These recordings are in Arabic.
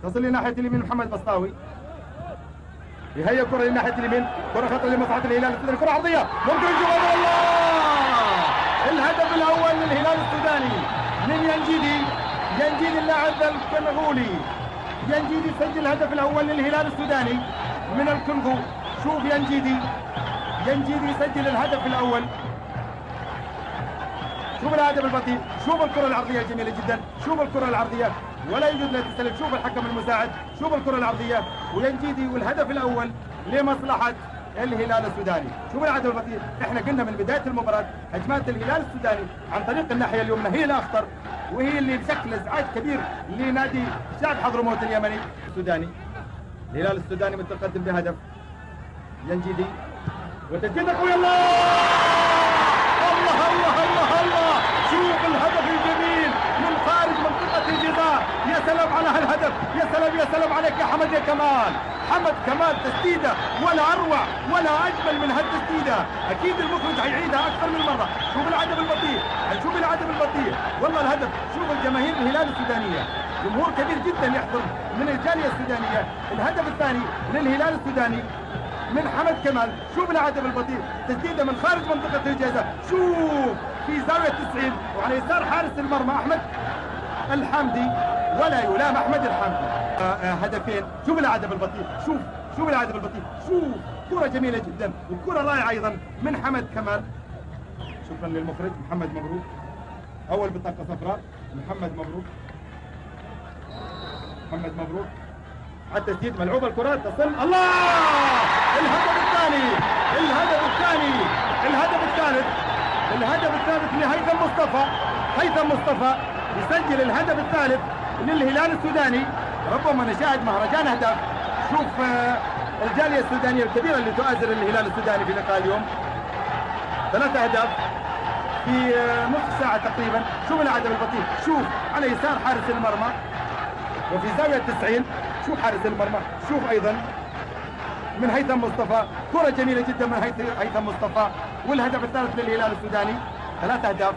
تصل لناحيه اليمين محمد بسطاوي، يهيئ كره لناحيه اليمين، كره خطره لمصلحه الهلال السوداني، كره عرضيه ممكن الجول. الله! الهدف الاول للهلال السوداني من ينجيدي اللاعب الكونغولي. ينجيدي سجل الهدف الاول للهلال السوداني من الكونغو. شوف ينجيدي يسجل الهدف الاول. شوف الهدف البطيء، شوف الكره العرضيه الجميله جدا، شوف الكره العرضيه ولا يوجد لا تسلل، شوف الحكم المساعد، شوف الكره العرضيه وينجيدي، والهدف الاول لمصلحه الهلال السوداني. شوف الهدف البطيء، احنا قلنا من بدايه المباراه هجمات الهلال السوداني عن طريق الناحيه اليمنى هي الاخطر، وهي اللي بشكل ازعاج كبير لنادي شعب حضرموت اليمني السوداني. الهلال السوداني متقدم بهدف. ينجيدي وتسديده قويه. الله الله الله الله الله! شوف الهدف الجميل من خارج منطقه الجزاء. يا سلام على هالهدف، يا سلام يا سلام عليك يا حمد يا كمال. حمد كمال تسديده ولا اروع ولا اجمل من هالتسديده. اكيد المخرج هيعيدها اكثر من مره. شوف الهدف البطيء، شوف الهدف البطيء، والله الهدف. شوف الجماهير الهلال السودانيه، جمهور كبير جدا يحضر من الجاليه السودانيه. الهدف الثاني للهلال السوداني من حمد كمال. شوف الهدف البطيء، تسديده من خارج منطقه الجزاء، شوف في زاويه 90 وعلى يسار حارس المرمى احمد الحمدي، ولا يلام احمد الحمدي. هدفين. شوف الهدف البطيء، شوف الهدف البطيء، شوف كره جميله جدا وكره رائعه ايضا من حمد كمال. شكرا للمخرج محمد مبروك، اول بطاقه صفراء. محمد مبروك التسديد ملعوبه الكرات تصل. الله! الهدف الثاني، الهدف الثالث لهيثم مصطفى يسجل الهدف الثالث للهلال السوداني. ربما نشاهد مهرجان اهداف. شوف الجاليه السودانيه الكبيره اللي تؤازر الهلال السوداني في لقاء اليوم. 3 أهداف في نصف ساعه تقريبا. شوف الهدف البطيء، شوف على يسار حارس المرمى وفي زاويه 90. شوف حارس المرمى، شوف ايضا من هيثم مصطفى، كرة جميلة جدا من هيثم مصطفى. والهدف الثالث للهلال السوداني. 3 أهداف.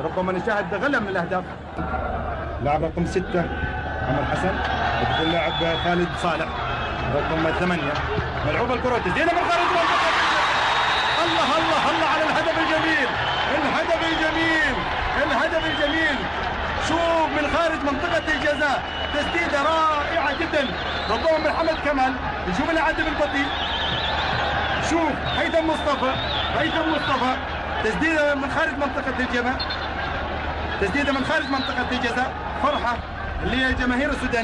ربما نشاهد غلة من الاهداف. لاعب رقم 6 محمد حسن، اللاعب خالد صالح رقم 8. ملعوبة الكرة تسديدة من خارج المنطقة. الله الله الله على الهدف الجميل، الهدف الجميل. شوف من خارج منطقة الجزاء، تسديدة رائعة جدا ربما من حمد كمال. نشوف الهدف البطيء، شوف هيثم مصطفى، تسديدة من خارج منطقة الجزاء، فرحة لجماهير السودان.